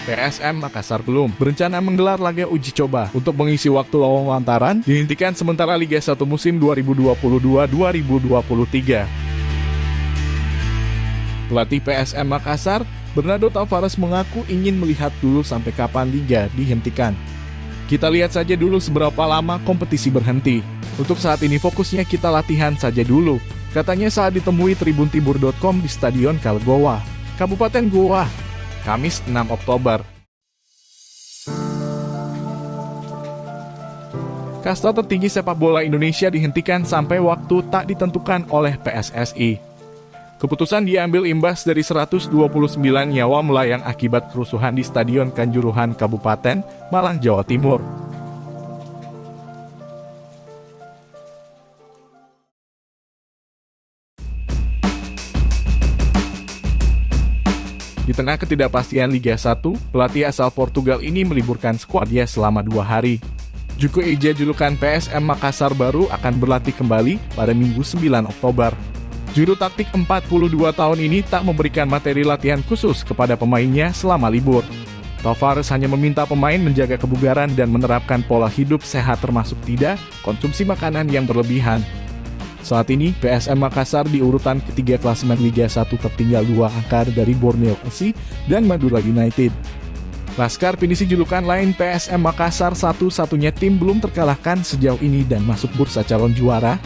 PSM Makassar belum berencana menggelar laga uji coba untuk mengisi waktu lowong lantaran dihentikan sementara Liga 1 musim 2022-2023. Pelatih PSM Makassar, Bernardo Tavares mengaku ingin melihat dulu sampai kapan Liga dihentikan. Kita lihat saja dulu seberapa lama kompetisi berhenti. Untuk saat ini fokusnya kita latihan saja dulu, katanya saat ditemui tribuntibur.com di Stadion Kalgowa, Kabupaten Goa, Kamis 6 Oktober. Kasta tertinggi sepak bola Indonesia dihentikan sampai waktu tak ditentukan oleh PSSI. Keputusan diambil imbas dari 129 nyawa melayang akibat kerusuhan di Stadion Kanjuruhan Kabupaten Malang, Jawa Timur. Di tengah ketidakpastian Liga 1, pelatih asal Portugal ini meliburkan skuadnya selama 2 hari. Juku Ija julukan PSM Makassar baru akan berlatih kembali pada Minggu 9 Oktober. Juru taktik 42 tahun ini tak memberikan materi latihan khusus kepada pemainnya selama libur. Tavares hanya meminta pemain menjaga kebugaran dan menerapkan pola hidup sehat termasuk tidak konsumsi makanan yang berlebihan. Saat ini, PSM Makassar di urutan ketiga klasemen Liga 1 tertinggal 2 angka dari Borneo FC dan Madura United. Laskar pinisi julukan lain PSM Makassar satu-satunya tim belum terkalahkan sejauh ini dan masuk bursa calon juara